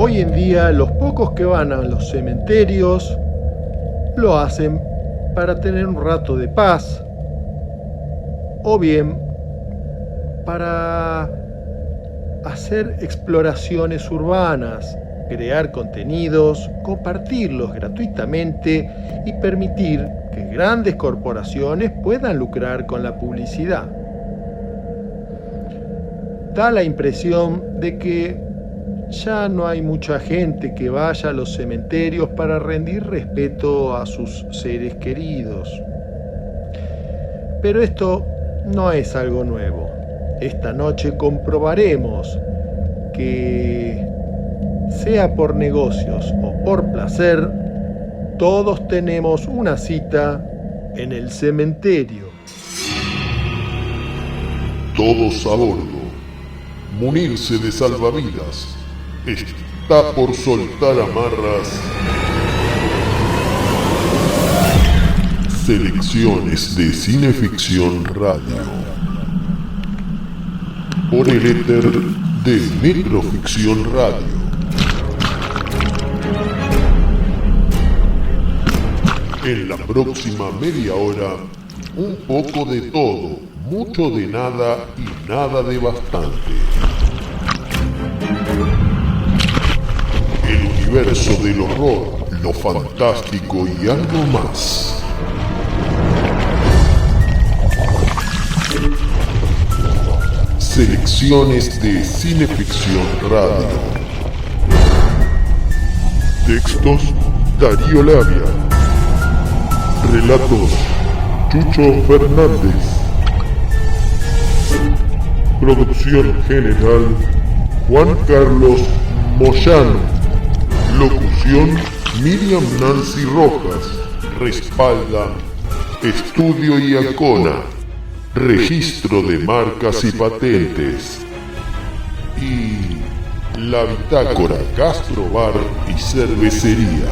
Hoy en día los pocos que van a los cementerios lo hacen para tener un rato de paz o bien para hacer exploraciones urbanas, crear contenidos, compartirlos gratuitamente y permitir que grandes corporaciones puedan lucrar con la publicidad. Da la impresión de que ya no hay mucha gente que vaya a los cementerios para rendir respeto a sus seres queridos. Pero esto no es algo nuevo. Esta noche comprobaremos que, sea por negocios o por placer, todos tenemos una cita en el cementerio. Todos a bordo. Munirse de salvavidas. Está por soltar amarras. Selecciones de Cineficción Radio. Por el éter de Necroficción Radio. En la próxima media hora, un poco de todo, mucho de nada y nada de bastante. El universo del horror, lo fantástico y algo más. Selecciones de Cineficción Radio. Textos: Darío Labia. Relatos: Chucho Fernández. Producción general: Juan Carlos Moyano. Locución: Miriam Nancy Rojas. Respalda Estudio Iacona. Registro de marcas y patentes. Y la Bitácora Castro Bar y Cervecería.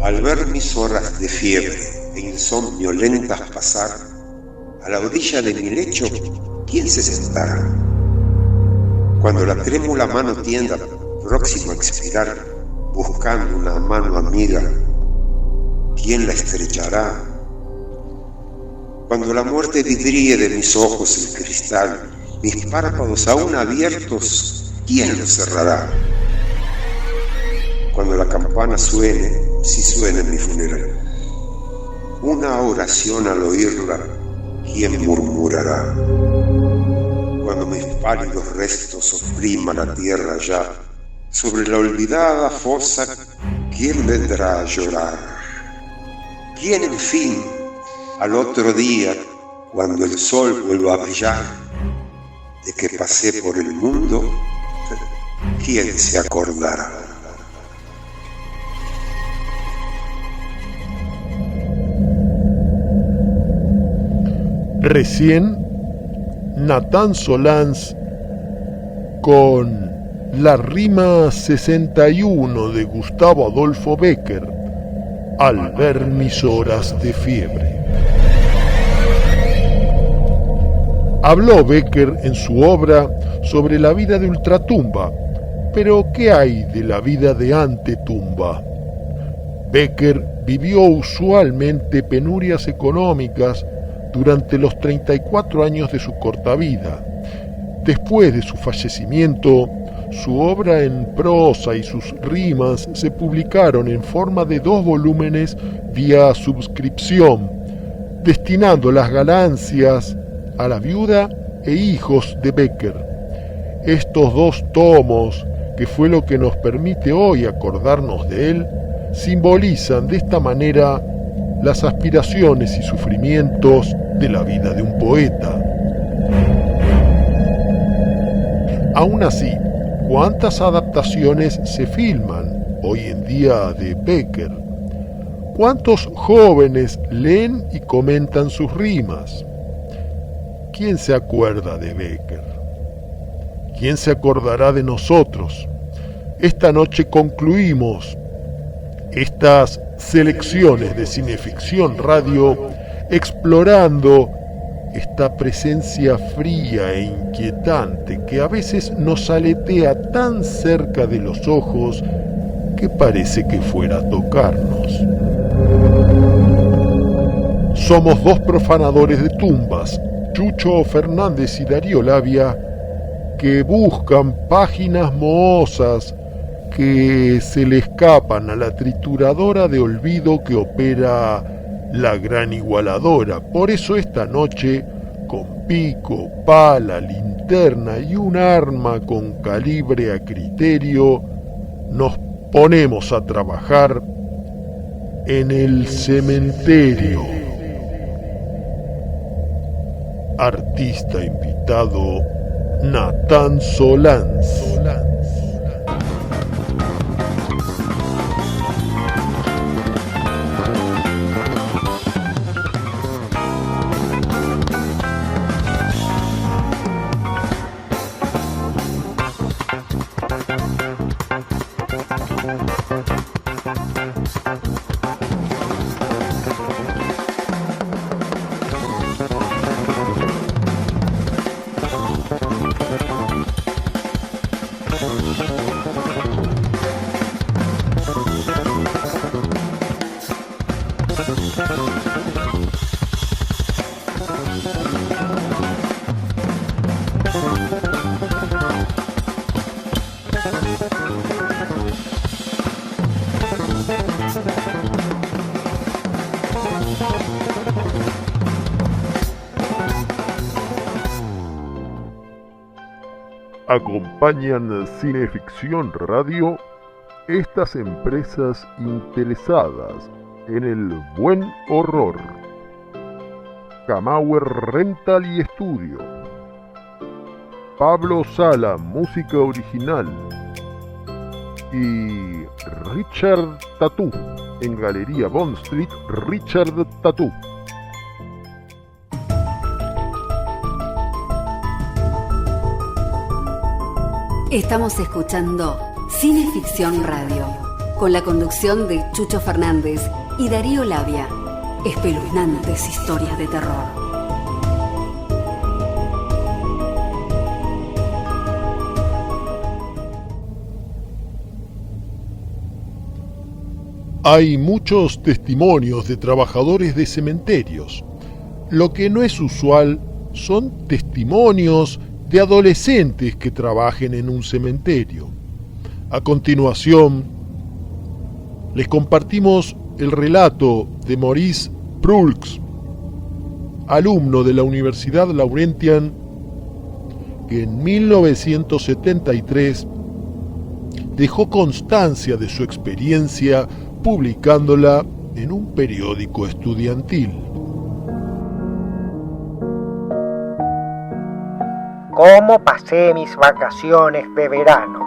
Al ver mis horas de fiebre e insomnio lentas pasar, a la orilla de mi lecho, ¿quién se sentará? Cuando la trémula mano tienda, próximo a expirar, buscando una mano amiga, ¿quién la estrechará? Cuando la muerte vidríe de mis ojos el cristal, mis párpados aún abiertos, ¿quién los cerrará? Cuando la campana suene, si suena en mi funeral, una oración al oírla, ¿quién murmurará? Cuando mis pálidos restos opriman la tierra ya, sobre la olvidada fosa, ¿quién vendrá a llorar? ¿Quién, en fin, al otro día, cuando el sol vuelva a brillar, de que pasé por el mundo, quién se acordará? Recién, Natán Solans con la rima 61 de Gustavo Adolfo Bécquer, Al ver mis horas de fiebre. Habló Bécquer en su obra sobre la vida de ultratumba, pero ¿qué hay de la vida de antetumba? Bécquer vivió usualmente penurias económicas durante los 34 años de su corta vida. Después de su fallecimiento, su obra en prosa y sus rimas se publicaron en forma de 2 volúmenes vía suscripción, destinando las ganancias a la viuda e hijos de Bécquer. Estos 2 tomos, que fue lo que nos permite hoy acordarnos de él, simbolizan de esta manera las aspiraciones y sufrimientos de la vida de un poeta. Aún así, ¿cuántas adaptaciones se filman hoy en día de Bécquer? ¿Cuántos jóvenes leen y comentan sus rimas? ¿Quién se acuerda de Bécquer? ¿Quién se acordará de nosotros? Esta noche concluimos estas selecciones de Cineficción Radio explorando esta presencia fría e inquietante que a veces nos aletea tan cerca de los ojos que parece que fuera a tocarnos. Somos dos profanadores de tumbas, Chucho Fernández y Darío Labia, que buscan páginas mohosas que se le escapan a la trituradora de olvido que opera la gran igualadora. Por eso esta noche, con pico, pala, linterna y un arma con calibre a criterio, nos ponemos a trabajar en el cementerio. Artista invitado, Natán Solans. Acompañan Cineficción Radio estas empresas interesadas en el buen horror: Camauer Rental y Estudio, Pablo Sala, música original, y Richard Tattoo, en Galería Bond Street, Richard Tattoo. Estamos escuchando Cineficción Radio, con la conducción de Chucho Fernández y Darío Labia. Espeluznantes historias de terror. Hay muchos testimonios de trabajadores de cementerios. Lo que no es usual son testimonios de adolescentes que trabajen en un cementerio. A continuación, les compartimos el relato de Maurice Prulx, alumno de la Universidad Laurentian, que en 1973 dejó constancia de su experiencia publicándola en un periódico estudiantil. ¿Cómo pasé mis vacaciones de verano?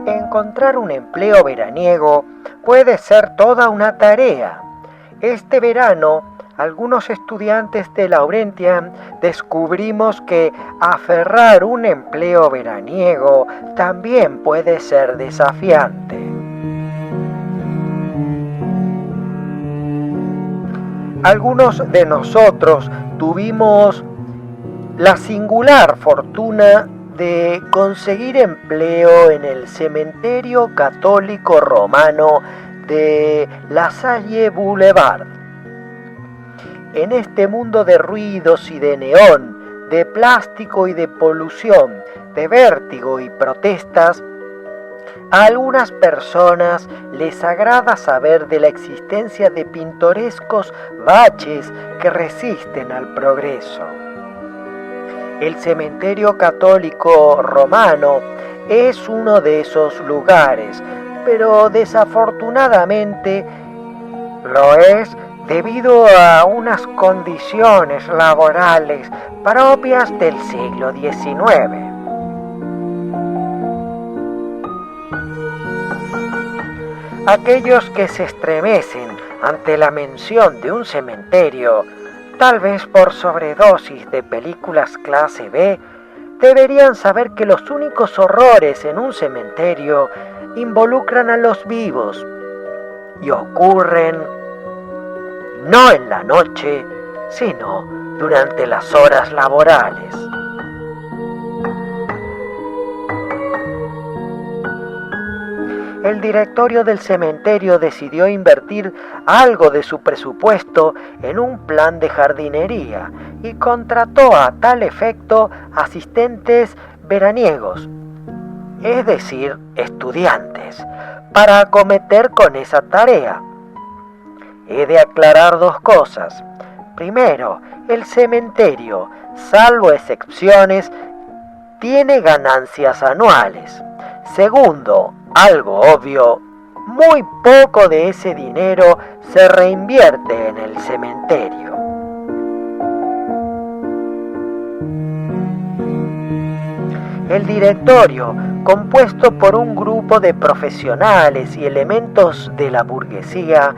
Encontrar un empleo veraniego puede ser toda una tarea. Este verano, algunos estudiantes de Laurentian descubrimos que aferrar un empleo veraniego también puede ser desafiante. Algunos de nosotros tuvimos la singular fortuna de conseguir empleo en el cementerio católico romano de La Salle Boulevard. En este mundo de ruidos y de neón, de plástico y de polución, de vértigo y protestas, a algunas personas les agrada saber de la existencia de pintorescos baches que resisten al progreso. El cementerio católico romano es uno de esos lugares, pero desafortunadamente lo es debido a unas condiciones laborales propias del siglo XIX. Aquellos que se estremecen ante la mención de un cementerio, tal vez por sobredosis de películas clase B, deberían saber que los únicos horrores en un cementerio involucran a los vivos y ocurren no en la noche, sino durante las horas laborales. El directorio del cementerio decidió invertir algo de su presupuesto en un plan de jardinería y contrató a tal efecto asistentes veraniegos, es decir, estudiantes, para acometer con esa tarea. He de aclarar dos cosas. Primero, el cementerio, salvo excepciones, tiene ganancias anuales. Segundo, algo obvio, muy poco de ese dinero se reinvierte en el cementerio. El directorio, compuesto por un grupo de profesionales y elementos de la burguesía,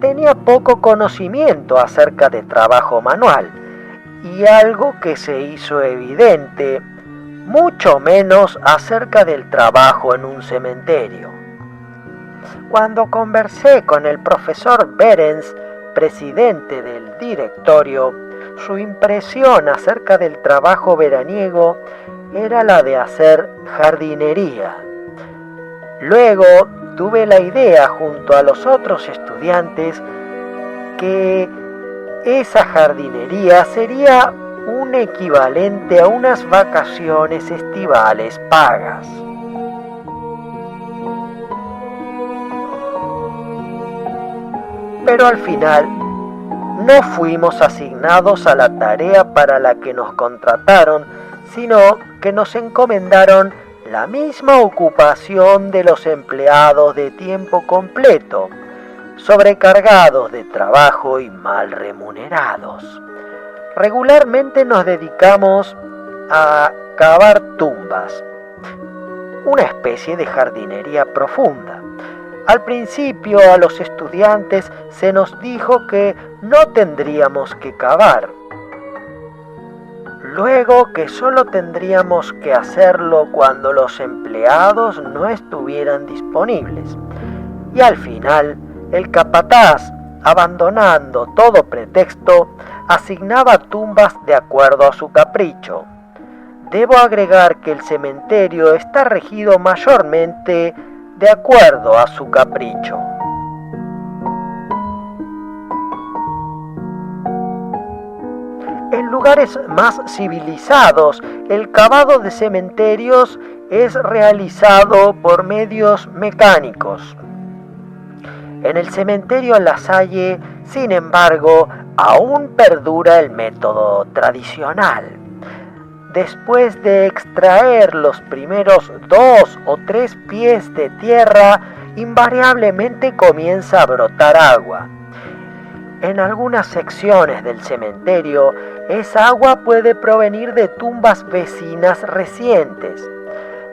tenía poco conocimiento acerca de trabajo manual, y algo que se hizo evidente, mucho menos acerca del trabajo en un cementerio. Cuando conversé con el profesor Behrens, presidente del directorio, su impresión acerca del trabajo veraniego era la de hacer jardinería. Luego tuve la idea junto a los otros estudiantes que esa jardinería sería un equivalente a unas vacaciones estivales pagas. Pero al final no fuimos asignados a la tarea para la que nos contrataron, sino que nos encomendaron la misma ocupación de los empleados de tiempo completo, sobrecargados de trabajo y mal remunerados. Regularmente nos dedicamos a cavar tumbas, una especie de jardinería profunda. Al principio a los estudiantes se nos dijo que no tendríamos que cavar, luego que solo tendríamos que hacerlo cuando los empleados no estuvieran disponibles, y al final el capataz, abandonando todo pretexto, asignaba tumbas de acuerdo a su capricho. Debo agregar que el cementerio está regido mayormente de acuerdo a su capricho. En lugares más civilizados, el cavado de cementerios es realizado por medios mecánicos. En el cementerio La Salle, sin embargo, aún perdura el método tradicional. Después de extraer los primeros 2 o 3 pies de tierra, invariablemente comienza a brotar agua. En algunas secciones del cementerio, esa agua puede provenir de tumbas vecinas recientes.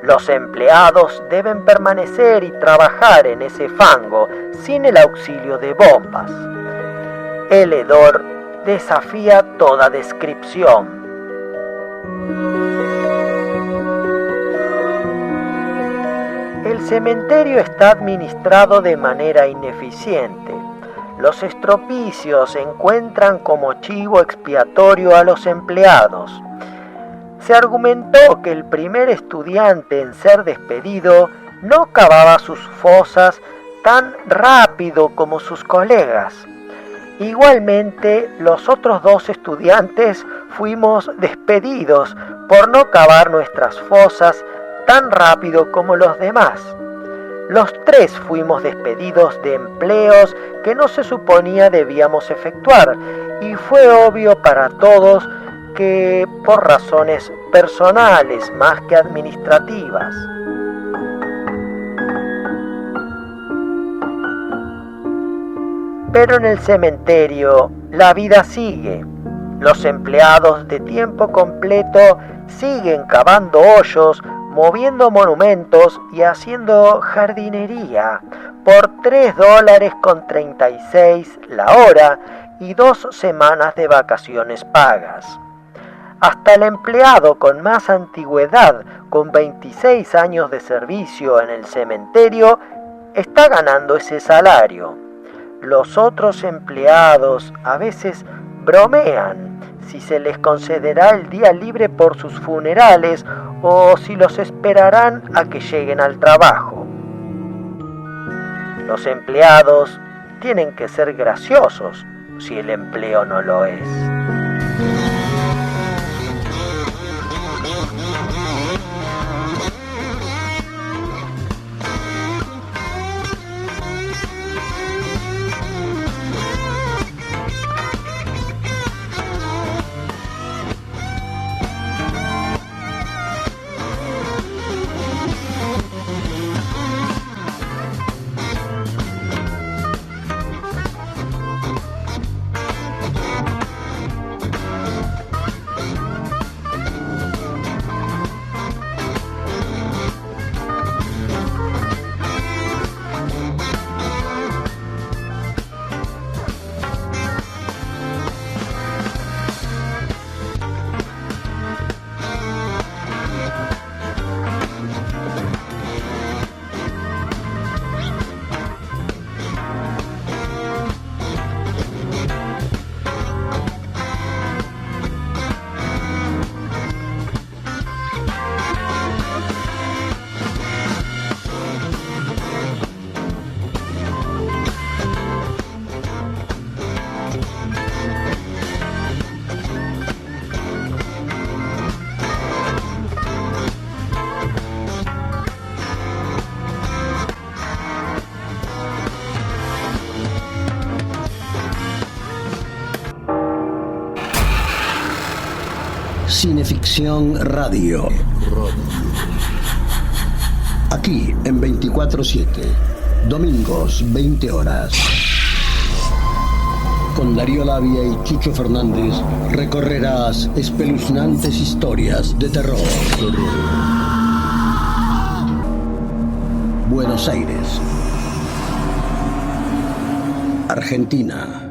Los empleados deben permanecer y trabajar en ese fango sin el auxilio de bombas. El hedor desafía toda descripción. El cementerio está administrado de manera ineficiente. Los estropicios encuentran como chivo expiatorio a los empleados. Se argumentó que el primer estudiante en ser despedido no cavaba sus fosas tan rápido como sus colegas. Igualmente, los otros 2 estudiantes fuimos despedidos por no cavar nuestras fosas tan rápido como los demás. Los 3 fuimos despedidos de empleos que no se suponía debíamos efectuar, y fue obvio para todos que por razones personales más que administrativas. Pero en el cementerio la vida sigue. Los empleados de tiempo completo siguen cavando hoyos, moviendo monumentos y haciendo jardinería por $3.36 la hora y 2 semanas de vacaciones pagas. Hasta el empleado con más antigüedad, con 26 años de servicio en el cementerio, está ganando ese salario. Los otros empleados a veces bromean si se les concederá el día libre por sus funerales o si los esperarán a que lleguen al trabajo. Los empleados tienen que ser graciosos si el empleo no lo es. Cineficción Radio. Aquí en 24/7, domingos 20 horas. Con Darío Labia y Chucho Fernández recorrerás espeluznantes historias de terror. Buenos Aires, Argentina.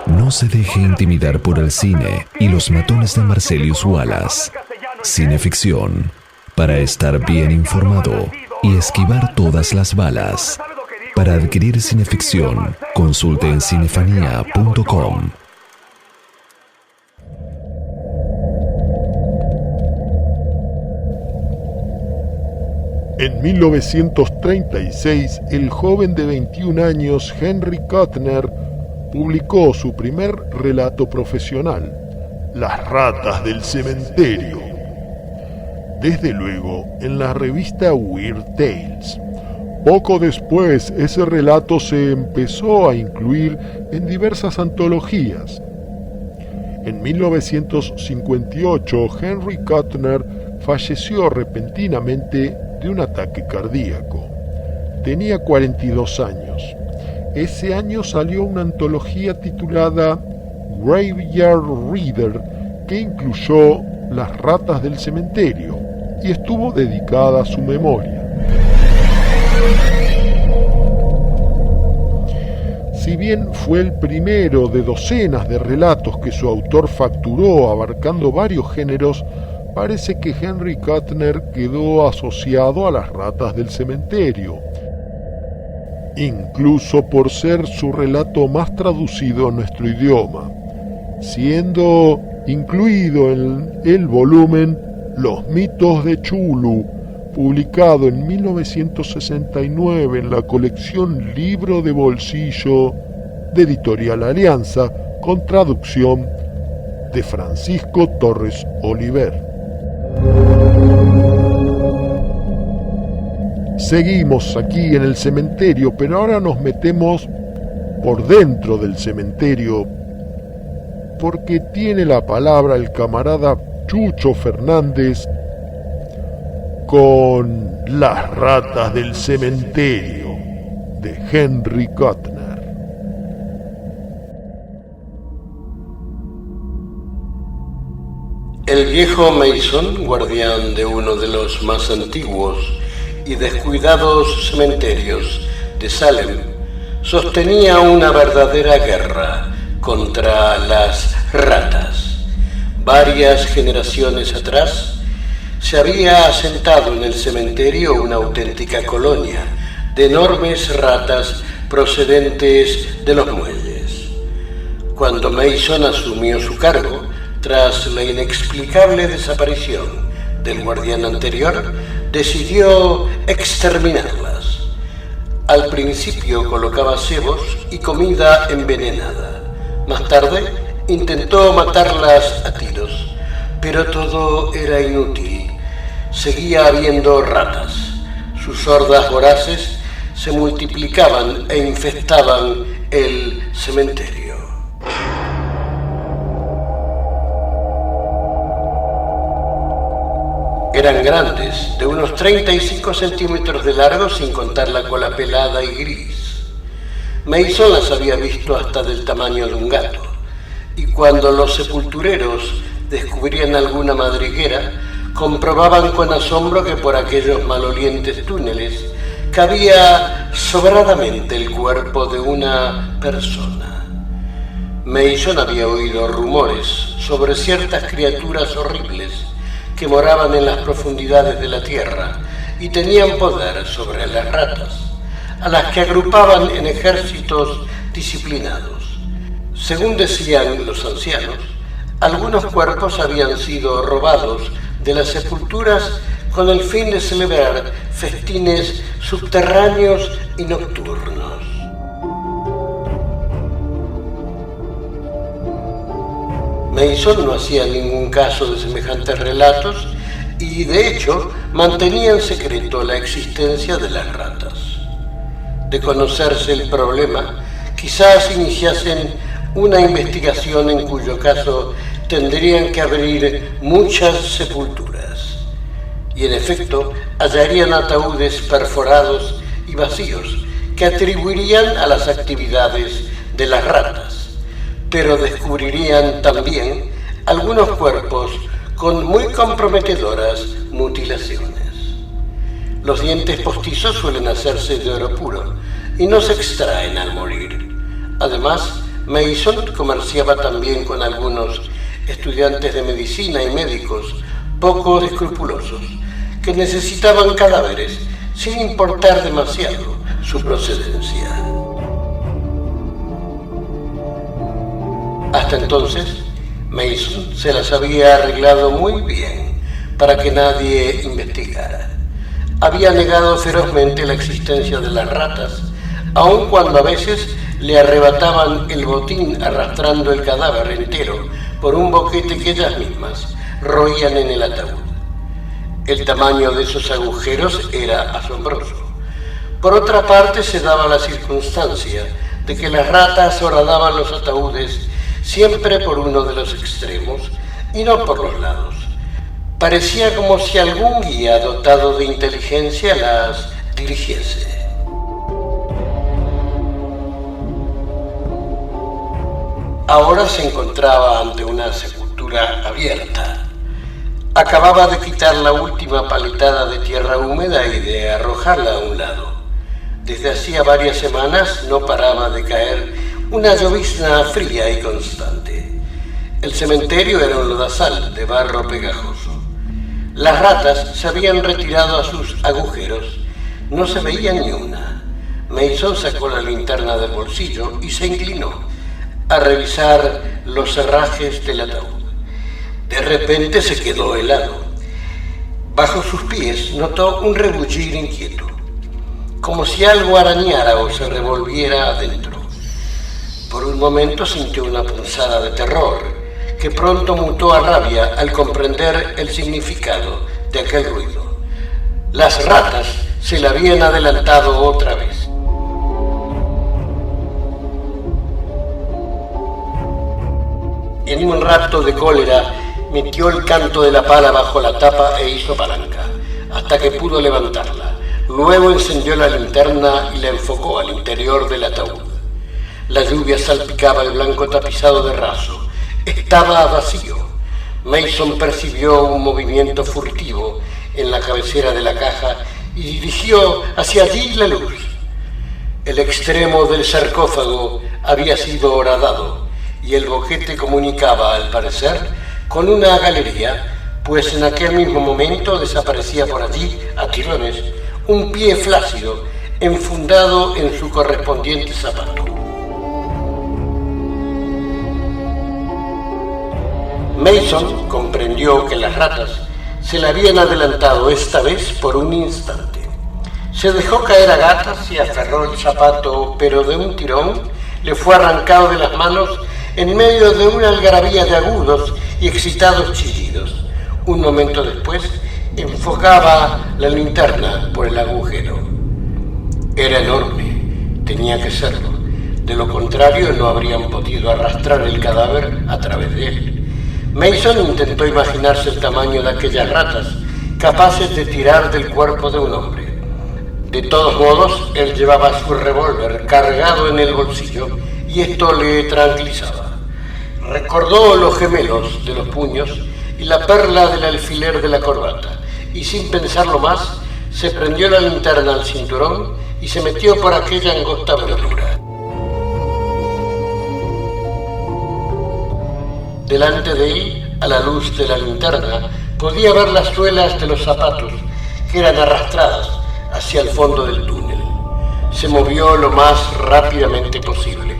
No se deje intimidar por el cine y los matones de Marcelius Wallace. Cineficción, para estar bien informado y esquivar todas las balas. Para adquirir Cineficción, consulte en cinefanía.com. En 1936, el joven de 21 años Henry Kuttner publicó su primer relato profesional, Las ratas del cementerio, desde luego en la revista Weird Tales. Poco después, ese relato se empezó a incluir en diversas antologías. En 1958, Henry Kuttner falleció repentinamente de un ataque cardíaco. Tenía 42 años. Ese año salió una antología titulada Graveyard Reader, que incluyó Las ratas del cementerio y estuvo dedicada a su memoria. Si bien fue el primero de docenas de relatos que su autor facturó abarcando varios géneros, parece que Henry Kuttner quedó asociado a Las ratas del cementerio, incluso por ser su relato más traducido en nuestro idioma, siendo incluido en el volumen Los mitos de Chulu, publicado en 1969 en la colección Libro de Bolsillo de Editorial Alianza, con traducción de Francisco Torres Oliver. Seguimos aquí en el cementerio, pero ahora nos metemos por dentro del cementerio, porque tiene la palabra el camarada Chucho Fernández con Las ratas del cementerio de Henry Kuttner. El viejo Mason, guardián de uno de los más antiguos y descuidados cementerios de Salem, sostenía una verdadera guerra contra las ratas. Varias generaciones atrás se había asentado en el cementerio una auténtica colonia de enormes ratas procedentes de los muelles. Cuando Mason asumió su cargo, tras la inexplicable desaparición del guardián anterior, decidió exterminarlas. Al principio colocaba cebos y comida envenenada. Más tarde intentó matarlas a tiros, pero todo era inútil. Seguía habiendo ratas. Sus hordas voraces se multiplicaban e infestaban el cementerio. Eran grandes, de unos 35 centímetros de largo, sin contar la cola pelada y gris. Mason las había visto hasta del tamaño de un gato, y cuando los sepultureros descubrían alguna madriguera, comprobaban con asombro que por aquellos malolientes túneles cabía sobradamente el cuerpo de una persona. Mason había oído rumores sobre ciertas criaturas horribles que moraban en las profundidades de la tierra y tenían poder sobre las ratas, a las que agrupaban en ejércitos disciplinados. Según decían los ancianos, algunos cuerpos habían sido robados de las sepulturas con el fin de celebrar festines subterráneos y nocturnos. Mason no hacía ningún caso de semejantes relatos y, de hecho, mantenía en secreto la existencia de las ratas. De conocerse el problema, quizás iniciasen una investigación en cuyo caso tendrían que abrir muchas sepulturas. Y en efecto, hallarían ataúdes perforados y vacíos que atribuirían a las actividades de las ratas, pero descubrirían también algunos cuerpos con muy comprometedoras mutilaciones. Los dientes postizos suelen hacerse de oro puro y no se extraen al morir. Además, Mason comerciaba también con algunos estudiantes de medicina y médicos poco escrupulosos que necesitaban cadáveres sin importar demasiado su procedencia. Hasta entonces, Mason se las había arreglado muy bien para que nadie investigara. Había negado ferozmente la existencia de las ratas, aun cuando a veces le arrebataban el botín arrastrando el cadáver entero por un boquete que ellas mismas roían en el ataúd. El tamaño de esos agujeros era asombroso. Por otra parte, se daba la circunstancia de que las ratas horadaban los ataúdes siempre por uno de los extremos y no por los lados. Parecía como si algún guía dotado de inteligencia las dirigiese. Ahora se encontraba ante una sepultura abierta. Acababa de quitar la última paletada de tierra húmeda y de arrojarla a un lado. Desde hacía varias semanas no paraba de caer una llovizna fría y constante. El cementerio era un lodazal de barro pegajoso. Las ratas se habían retirado a sus agujeros. No se veía ni una. Mason sacó la linterna del bolsillo y se inclinó a revisar los herrajes del ataúd. De repente se quedó helado. Bajo sus pies notó un rebullir inquieto, como si algo arañara o se revolviera adentro. Por un momento sintió una punzada de terror, que pronto mutó a rabia al comprender el significado de aquel ruido. Las ratas se le habían adelantado otra vez. En un rato de cólera, metió el canto de la pala bajo la tapa e hizo palanca, hasta que pudo levantarla. Luego encendió la linterna y la enfocó al interior del ataúd. La lluvia salpicaba el blanco tapizado de raso. Estaba vacío. Mason percibió un movimiento furtivo en la cabecera de la caja y dirigió hacia allí la luz. El extremo del sarcófago había sido horadado y el boquete comunicaba, al parecer, con una galería, pues en aquel mismo momento desaparecía por allí, a tirones, un pie flácido enfundado en su correspondiente zapato. Mason comprendió que las ratas se le habían adelantado esta vez por un instante. Se dejó caer a gatas y aferró el zapato, pero de un tirón le fue arrancado de las manos en medio de una algarabía de agudos y excitados chillidos. Un momento después enfocaba la linterna por el agujero. Era enorme, tenía que serlo. De lo contrario no habrían podido arrastrar el cadáver a través de él. Mason intentó imaginarse el tamaño de aquellas ratas, capaces de tirar del cuerpo de un hombre. De todos modos, él llevaba su revólver cargado en el bolsillo y esto le tranquilizaba. Recordó los gemelos de los puños y la perla del alfiler de la corbata, y sin pensarlo más, se prendió la linterna al cinturón y se metió por aquella angosta abertura. Delante de él, a la luz de la linterna, podía ver las suelas de los zapatos que eran arrastradas hacia el fondo del túnel. Se movió lo más rápidamente posible,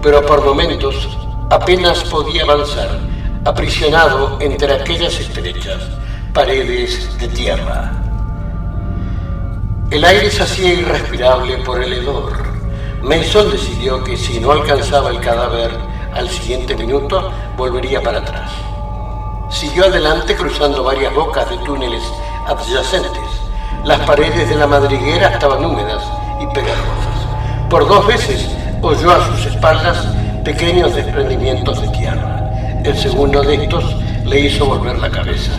pero por momentos apenas podía avanzar, aprisionado entre aquellas estrechas paredes de tierra. El aire se hacía irrespirable por el hedor. Mason decidió que si no alcanzaba el cadáver al siguiente minuto, volvería para atrás. Siguió adelante cruzando varias bocas de túneles adyacentes. Las paredes de la madriguera estaban húmedas y pegajosas. Por 2 veces oyó a sus espaldas pequeños desprendimientos de tierra. El segundo de estos le hizo volver la cabeza.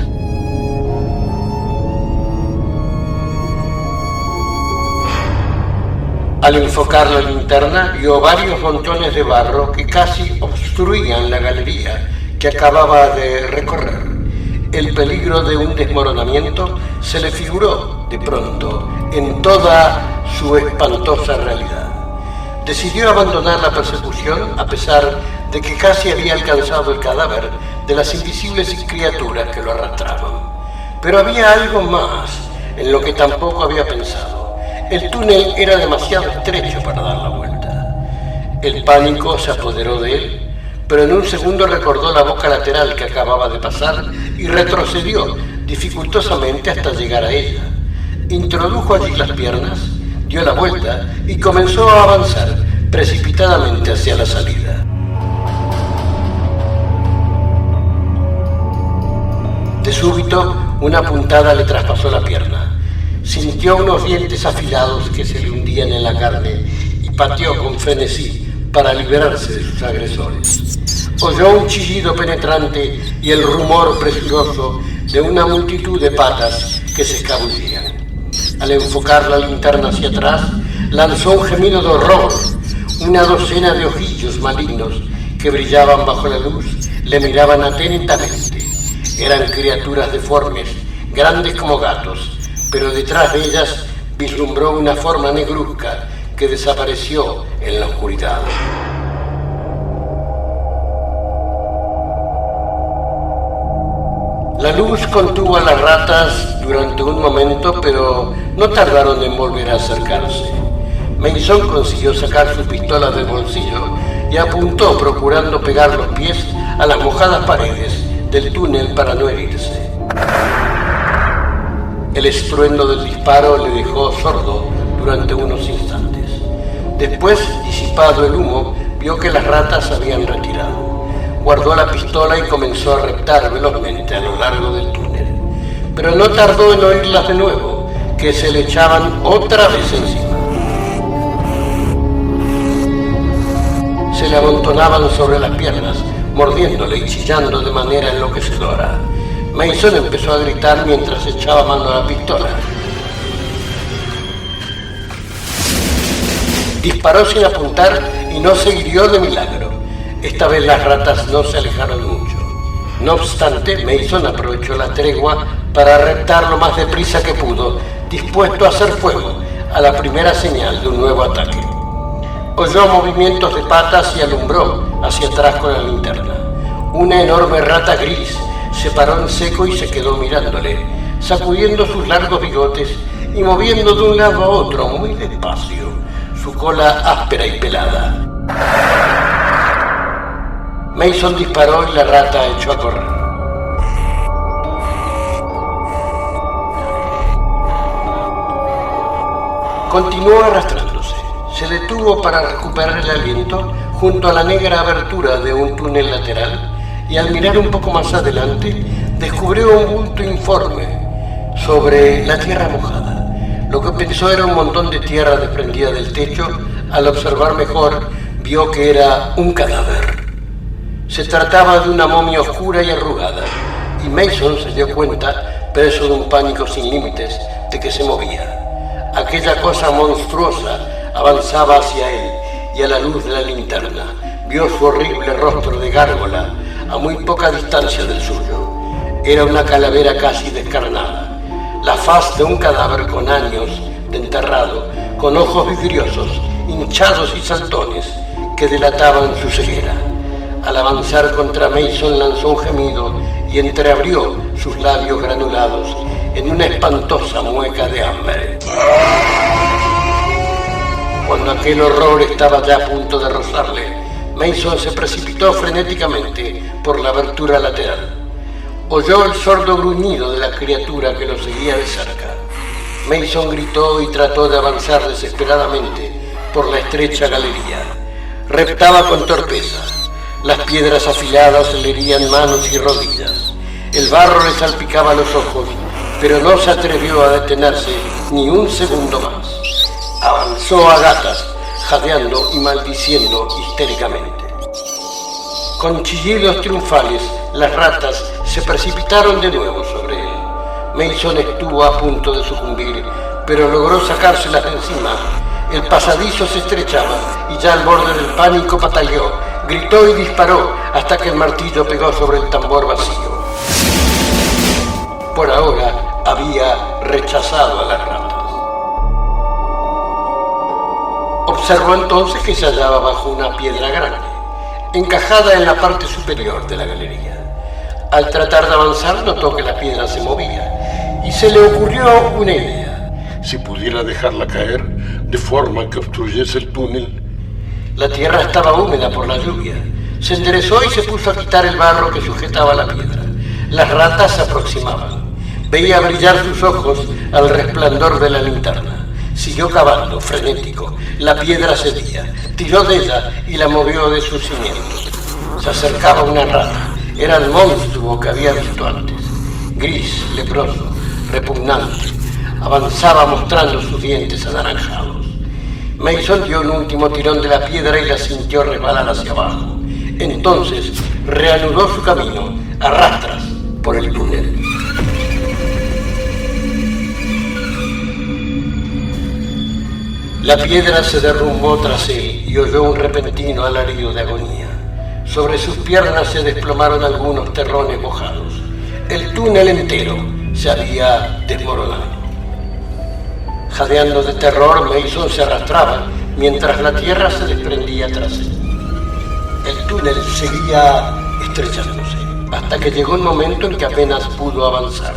Al enfocar la linterna, vio varios montones de barro que casi obstruían la galería que acababa de recorrer. El peligro de un desmoronamiento se le figuró de pronto en toda su espantosa realidad. Decidió abandonar la persecución a pesar de que casi había alcanzado el cadáver de las invisibles criaturas que lo arrastraban. Pero había algo más en lo que tampoco había pensado. El túnel era demasiado estrecho para dar la vuelta. El pánico se apoderó de él, pero en un segundo recordó la boca lateral que acababa de pasar y retrocedió dificultosamente hasta llegar a ella. Introdujo allí las piernas, dio la vuelta y comenzó a avanzar precipitadamente hacia la salida. De súbito, una puntada le traspasó la pierna. Sintió unos dientes afilados que se le hundían en la carne y pateó con frenesí para liberarse de sus agresores. Oyó un chillido penetrante y el rumor presuroso de una multitud de patas que se escabullían. Al enfocar la linterna hacia atrás, lanzó un gemido de horror. Una docena de ojillos malignos que brillaban bajo la luz le miraban atentamente. Eran criaturas deformes, grandes como gatos, pero detrás de ellas vislumbró una forma negruzca que desapareció en la oscuridad. La luz contuvo a las ratas durante un momento, pero no tardaron en volver a acercarse. Mason consiguió sacar su pistola del bolsillo y apuntó procurando pegar los pies a las mojadas paredes del túnel para no herirse. El estruendo del disparo le dejó sordo durante unos instantes. Después, disipado el humo, vio que las ratas habían retirado. Guardó la pistola y comenzó a reptar velozmente a lo largo del túnel. Pero no tardó en oírlas de nuevo, que se le echaban otra vez encima. Se le amontonaban sobre las piernas, mordiéndole y chillando de manera enloquecedora. Mason empezó a gritar mientras echaba mano a la pistola. Disparó sin apuntar y no se hirió de milagro. Esta vez las ratas no se alejaron mucho. No obstante, Mason aprovechó la tregua para reptar lo más deprisa que pudo, dispuesto a hacer fuego a la primera señal de un nuevo ataque. Oyó movimientos de patas y alumbró hacia atrás con la linterna. Una enorme rata gris se paró en seco y se quedó mirándole, sacudiendo sus largos bigotes y moviendo de un lado a otro muy despacio su cola áspera y pelada. Mason disparó y la rata echó a correr. Continuó arrastrándose. Se detuvo para recuperar el aliento junto a la negra abertura de un túnel lateral y al mirar un poco más adelante descubrió un bulto informe sobre la tierra mojada. Lo que pensó era un montón de tierra desprendida del techo. Al observar mejor vio que era un cadáver. Se trataba de una momia oscura y arrugada y Mason se dio cuenta, preso de un pánico sin límites, de que se movía. Aquella cosa monstruosa avanzaba hacia él y a la luz de la linterna vio su horrible rostro de gárgola a muy poca distancia del suyo. Era una calavera casi descarnada, la faz de un cadáver con años de enterrado, con ojos vidriosos, hinchados y saltones que delataban su ceguera. Al avanzar contra Mason lanzó un gemido y entreabrió sus labios granulados en una espantosa mueca de hambre. Cuando aquel horror estaba ya a punto de rozarle, Mason se precipitó frenéticamente por la abertura lateral. Oyó el sordo gruñido de la criatura que lo seguía de cerca. Mason gritó y trató de avanzar desesperadamente por la estrecha galería. Reptaba con torpeza. Las piedras afiladas le herían manos y rodillas. El barro le salpicaba los ojos, pero no se atrevió a detenerse ni un segundo más. Avanzó a gatas, jadeando y maldiciendo histéricamente. Con chillidos triunfales, las ratas se precipitaron de nuevo sobre él. Mason estuvo a punto de sucumbir, pero logró sacárselas de encima. El pasadizo se estrechaba y ya al borde del pánico pataleó, gritó y disparó hasta que el martillo pegó sobre el tambor vacío. Por ahora había rechazado a las ratas. Observó entonces que se hallaba bajo una piedra grande, encajada en la parte superior de la galería. Al tratar de avanzar notó que la piedra se movía y se le ocurrió una idea. Si pudiera dejarla caer de forma que obstruyese el túnel. La tierra estaba húmeda por la lluvia. Se enderezó y se puso a quitar el barro que sujetaba la piedra. Las ratas se aproximaban. Veía brillar sus ojos al resplandor de la linterna. Siguió cavando, frenético. La piedra cedía. Tiró de ella y la movió de sus cimientos. Se acercaba una rata. Era el monstruo que había visto antes. Gris, leproso, repugnante. Avanzaba mostrando sus dientes anaranjados. Mason dio un último tirón de la piedra y la sintió resbalar hacia abajo. Entonces reanudó su camino a rastras por el túnel. La piedra se derrumbó tras él y oyó un repentino alarido de agonía. Sobre sus piernas se desplomaron algunos terrones mojados. El túnel entero se había desmoronado. Jadeando de terror, Mason se arrastraba mientras la tierra se desprendía tras él. El túnel seguía estrechándose hasta que llegó un momento en que apenas pudo avanzar.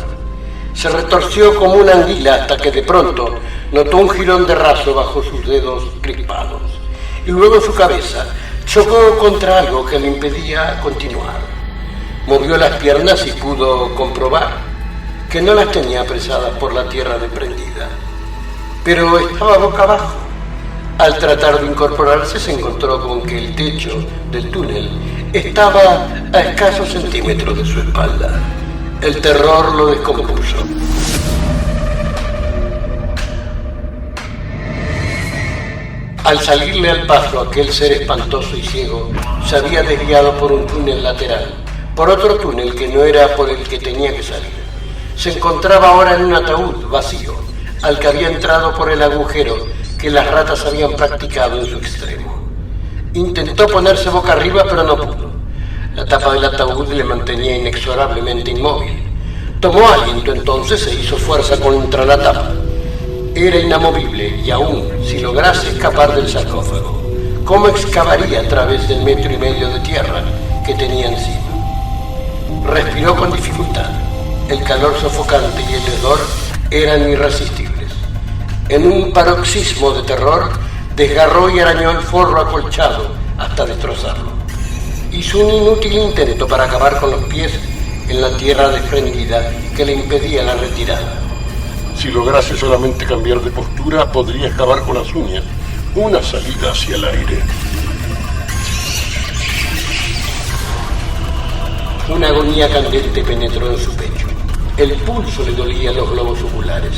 Se retorció como una anguila hasta que de pronto notó un jirón de raso bajo sus dedos crispados y luego su cabeza chocó contra algo que le impedía continuar. Movió las piernas y pudo comprobar que no las tenía apresadas por la tierra desprendida, pero estaba boca abajo. Al tratar de incorporarse se encontró con que el techo del túnel estaba a escasos centímetros de su espalda. El terror lo descompuso. Al salirle al paso aquel ser espantoso y ciego se había desviado por un túnel lateral, por otro túnel que no era por el que tenía que salir. Se encontraba ahora en un ataúd vacío, al que había entrado por el agujero que las ratas habían practicado en su extremo. Intentó ponerse boca arriba, pero no pudo. La tapa del ataúd le mantenía inexorablemente inmóvil. Tomó aliento entonces e hizo fuerza contra la tapa. Era inamovible y aún si lograse escapar del sarcófago, ¿cómo excavaría a través del 1,5 metros de tierra que tenía encima? Respiró con dificultad. El calor sofocante y el hedor eran irresistibles. En un paroxismo de terror, desgarró y arañó el forro acolchado hasta destrozarlo. Hizo un inútil intento para acabar con los pies en la tierra desprendida que le impedía la retirada. Si lograse solamente cambiar de postura, podría excavar con las uñas una salida hacia el aire. Una agonía candente penetró en su pecho. El pulso le dolía los globos oculares.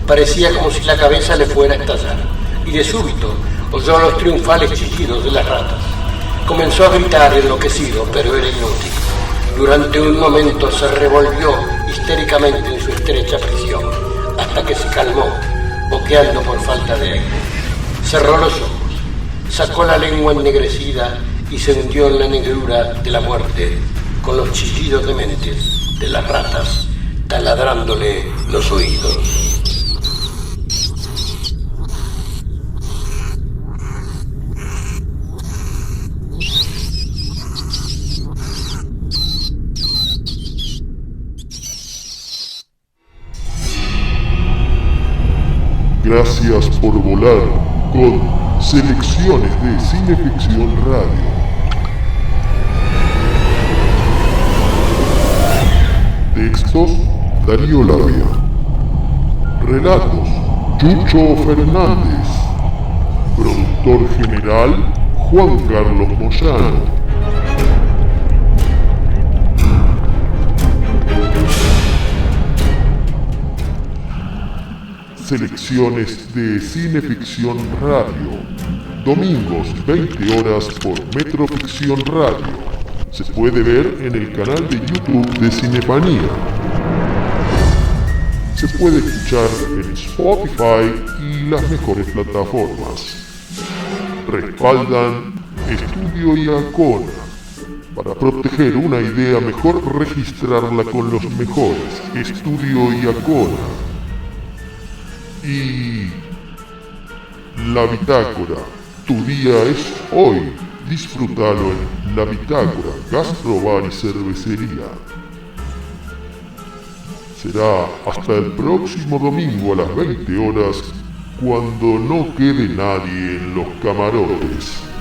Parecía como si la cabeza le fuera a estallar. Y de súbito oyó los triunfales chillidos de las ratas. Comenzó a gritar enloquecido, pero era inútil. Durante un momento se revolvió histéricamente en su estrecha prisión, hasta que se calmó, boqueando por falta de aire. Cerró los ojos, sacó la lengua ennegrecida y se hundió en la negrura de la muerte, con los chillidos dementes de las ratas taladrándole los oídos. Gracias por volar con Selecciones de Cineficción Radio. Textos: Darío Labia. Relatos: Chucho Fernández. Productor general: Juan Carlos Moyano. Selecciones de Cineficción Radio. Domingos 20 horas por Metroficción Radio. Se puede ver en el canal de YouTube de Cinefanía. Se puede escuchar en Spotify y las mejores plataformas. Respaldan Estudio Iacona. Para proteger una idea, mejor registrarla con los mejores. Estudio Iacona. Y La Bitácora, tu día es hoy. Disfrútalo en La Bitácora, Gastrobar y Cervecería. Será hasta el próximo domingo a las 20 horas, cuando no quede nadie en los camarotes.